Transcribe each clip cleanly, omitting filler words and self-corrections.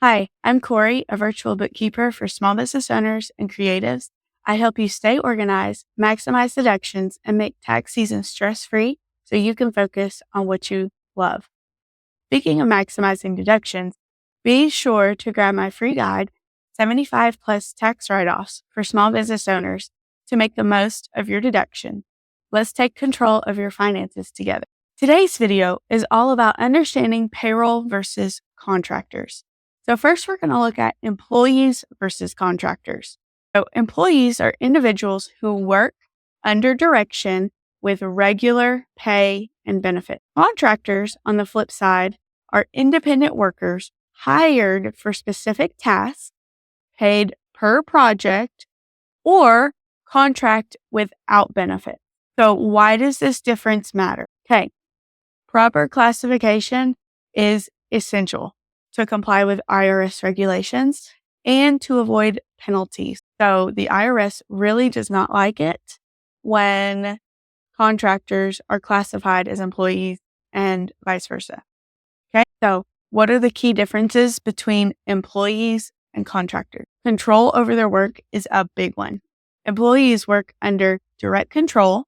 Hi, I'm Corey, a virtual bookkeeper for small business owners and creatives. I help you stay organized, maximize deductions, and make tax season stress-free so you can focus on what you love. Speaking of maximizing deductions, be sure to grab my free guide, 75 plus tax write-offs for small business owners to make the most of your deduction. Let's take control of your finances together. Today's video is all about understanding payroll versus contractors. So first, we're going to look at employees versus contractors. So employees are individuals who work under direction with regular pay and benefits. Contractors, on the flip side, are independent workers hired for specific tasks, paid per project, or contract without benefits. So why does this difference matter? Okay, proper classification is essential to comply with IRS regulations and to avoid penalties. So the IRS really does not like it when contractors are classified as employees and vice versa. Okay, so what are the key differences between employees and contractors? Control over their work is a big one. Employees work under direct control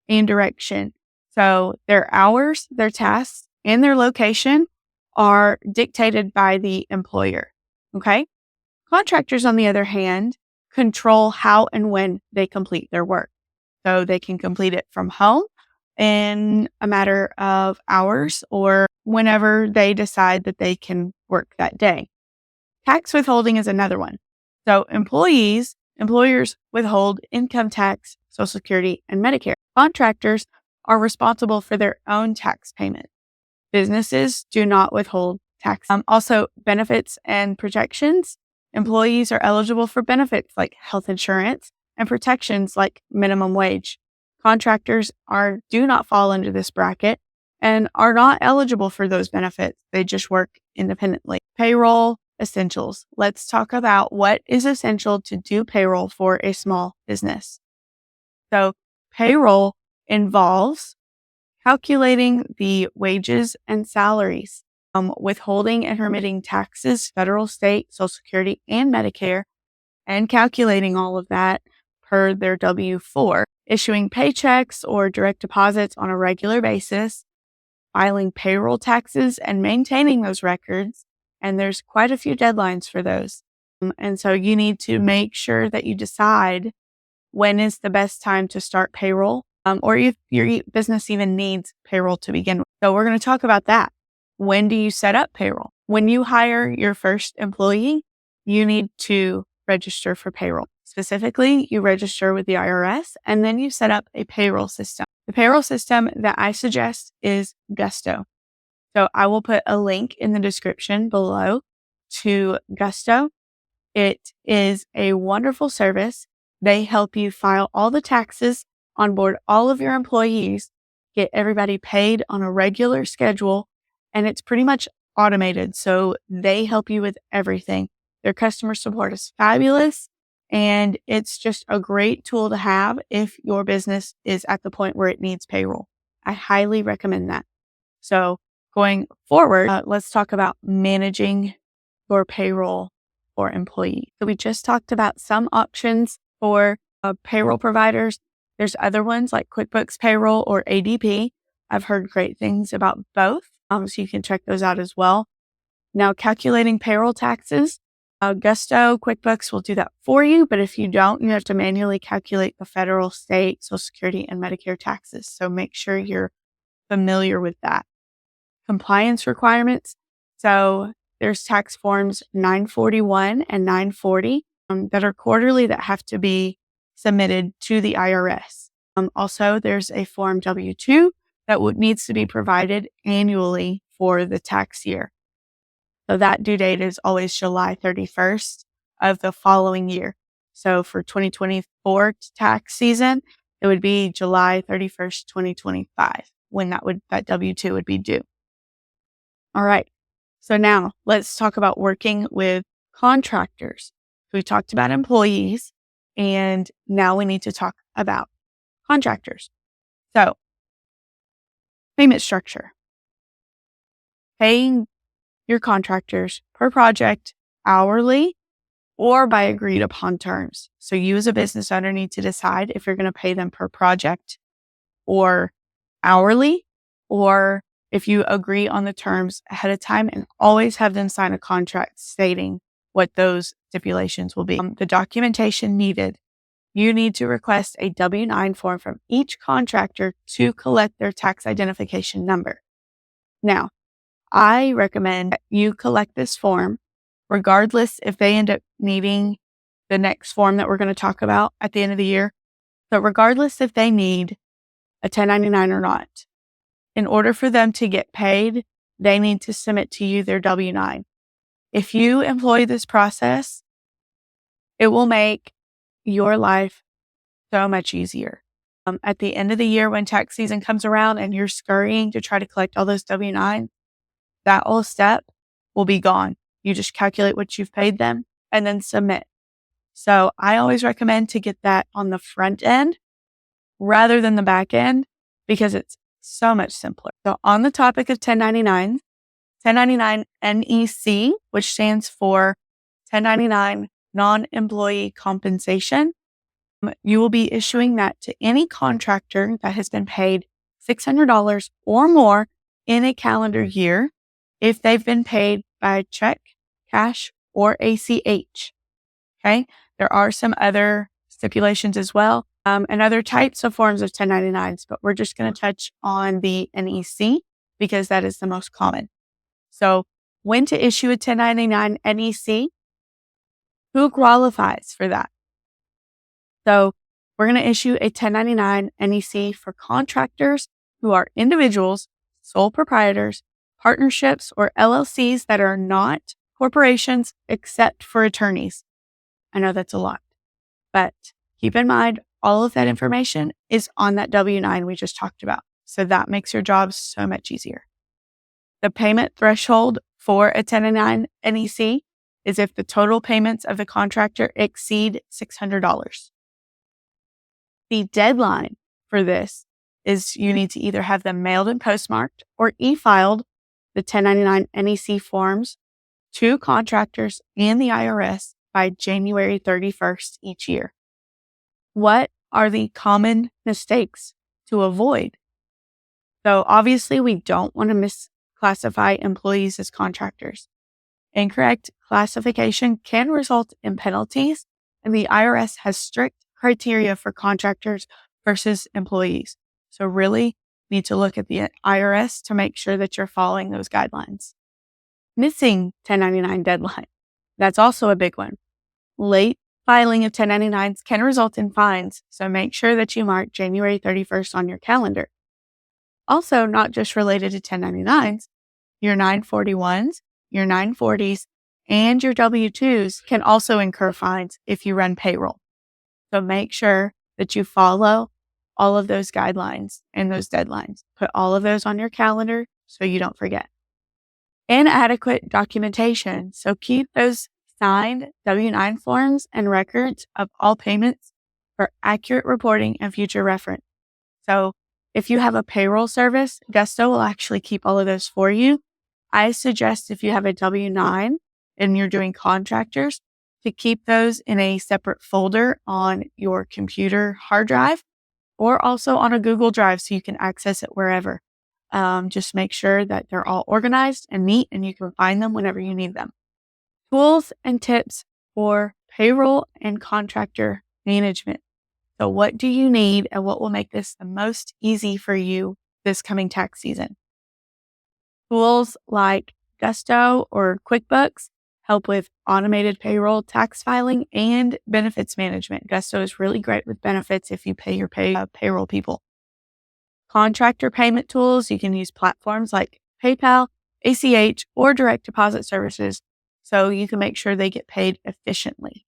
and direction. So their hours, their tasks, and their location are dictated by the employer. Okay. Contractors, on the other hand, control how and when they complete their work. So they can complete it from home in a matter of hours or whenever they decide that they can work that day. Tax withholding is another one. So employers withhold income tax, Social Security, and Medicare. Contractors are responsible for their own tax payment. Businesses do not withhold tax. Also, benefits and protections. Employees are eligible for benefits like health insurance and protections like minimum wage. Contractors do not fall under this bracket and are not eligible for those benefits. They just work independently. Payroll Essentials. Let's talk about what is essential to do payroll for a small business. So payroll involves calculating the wages and salaries, withholding and remitting taxes, federal, state, Social Security, and Medicare, and calculating all of that per their W-4, issuing paychecks or direct deposits on a regular basis, filing payroll taxes and maintaining those records. And there's quite a few deadlines for those. And so you need to make sure that you decide when is the best time to start payroll, or if your business even needs payroll to begin with. So we're going to talk about that. When do you set up payroll? When you hire your first employee, you need to register for payroll. Specifically, you register with the IRS and then you set up a payroll system. The payroll system that I suggest is Gusto. So I will put a link in the description below to Gusto. It is a wonderful service. They help you file all the taxes, onboard all of your employees, get everybody paid on a regular schedule, and it's pretty much automated. So they help you with everything. Their customer support is fabulous, and it's just a great tool to have if your business is at the point where it needs payroll. I highly recommend that. So going forward, let's talk about managing your payroll for employees. So we just talked about some options for payroll providers. There's other ones like QuickBooks Payroll or ADP. I've heard great things about both, so you can check those out as well. Now, calculating payroll taxes, Gusto, QuickBooks will do that for you, but if you don't, you have to manually calculate the federal, state, Social Security, and Medicare taxes. So make sure you're familiar with that. Compliance requirements. So there's tax forms 941 and 940 that are quarterly that have to be submitted to the IRS. Also, there's a form W-2 that needs to be provided annually for the tax year. So that due date is always July 31st of the following year. So for 2024 tax season, it would be July 31st, 2025, when that W-2 would be due. All right. So now let's talk about working with contractors. We talked about employees, and now we need to talk about contractors. So payment structure. Paying your contractors per project, hourly, or by agreed upon terms. So you as a business owner need to decide if you're going to pay them per project or hourly, or if you agree on the terms ahead of time, and always have them sign a contract stating what those stipulations will be. The documentation needed. You need to request a W-9 form from each contractor to collect their tax identification number. Now, I recommend that you collect this form regardless if they end up needing the next form that we're going to talk about at the end of the year. So regardless if they need a 1099 or not, in order for them to get paid, they need to submit to you their W-9. If you employ this process, it will make your life so much easier. At the end of the year, when tax season comes around and you're scurrying to try to collect all those W-9s, that whole step will be gone. You just calculate what you've paid them and then submit. So I always recommend to get that on the front end rather than the back end because it's so much simpler. So on the topic of 1099, 1099 NEC, which stands for 1099 non-employee compensation, you will be issuing that to any contractor that has been paid $600 or more in a calendar year if they've been paid by check, cash, or ACH. Okay. There are some other stipulations as well, and other types of forms of 1099s, but we're just going to touch on the NEC because that is the most common. So when to issue a 1099 NEC, who qualifies for that? So we're going to issue a 1099 NEC for contractors who are individuals, sole proprietors, partnerships, or LLCs that are not corporations except for attorneys. I know that's a lot, but keep in mind, all of that information is on that W-9 we just talked about. So that makes your job so much easier. The payment threshold for a 1099 NEC is if the total payments of the contractor exceed $600. The deadline for this is you need to either have them mailed and postmarked or e-filed the 1099 NEC forms to contractors and the IRS by January 31st each year. What are the common mistakes to avoid? So obviously we don't want to misclassify employees as contractors. Incorrect classification can result in penalties, and the IRS has strict criteria for contractors versus employees. So really need to look at the IRS to make sure that you're following those guidelines. Missing 1099 deadline. That's also a big one. Late filing of 1099s can result in fines, so make sure that you mark January 31st on your calendar. Also, not just related to 1099s, your 941s, your 940s, and your W-2s can also incur fines if you run payroll. So make sure that you follow all of those guidelines and those deadlines. Put all of those on your calendar so you don't forget. Inadequate documentation. So keep those signed W-9 forms and records of all payments for accurate reporting and future reference. So if you have a payroll service, Gusto will actually keep all of those for you. I suggest if you have a W-9 and you're doing contractors, to keep those in a separate folder on your computer hard drive or also on a Google Drive so you can access it wherever. Just make sure that they're all organized and neat and you can find them whenever you need them. Tools and tips for payroll and contractor management. So what do you need and what will make this the most easy for you this coming tax season? Tools like Gusto or QuickBooks help with automated payroll, tax filing, and benefits management. Gusto is really great with benefits if you pay your payroll people. Contractor payment tools, you can use platforms like PayPal, ACH, or direct deposit services so you can make sure they get paid efficiently.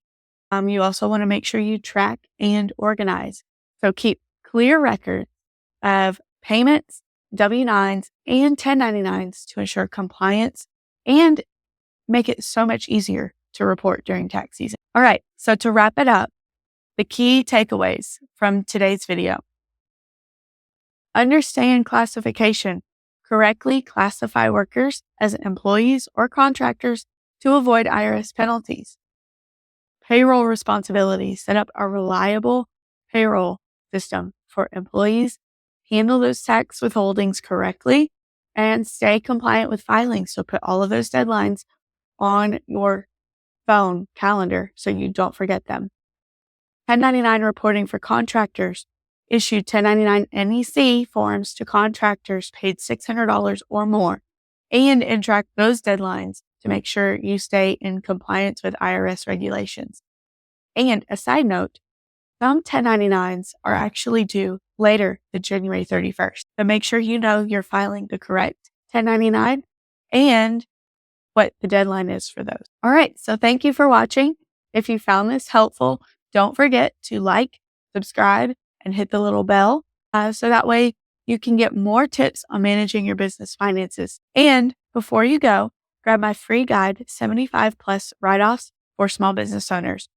You also want to make sure you track and organize. So keep clear records of payments, W-9s, and 1099s to ensure compliance and make it so much easier to report during tax season. All right, so to wrap it up, the key takeaways from today's video. Understand classification. Correctly classify workers as employees or contractors to avoid IRS penalties. Payroll responsibilities: set up a reliable payroll system for employees, handle those tax withholdings correctly, and stay compliant with filing. So put all of those deadlines on your phone calendar so you don't forget them. 1099 reporting for contractors. Issue 1099 NEC forms to contractors paid $600 or more, and track those deadlines to make sure you stay in compliance with IRS regulations. And a side note, some 1099s are actually due later than January 31st. So make sure you know you're filing the correct 1099 and what the deadline is for those. All right, so thank you for watching. If you found this helpful, don't forget to like, subscribe, and hit the little bell so that way you can get more tips on managing your business finances. And before you go, grab my free guide, 75 plus write-offs for small business owners,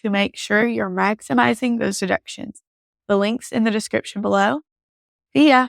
to make sure you're maximizing those deductions. The link's in the description below. See ya.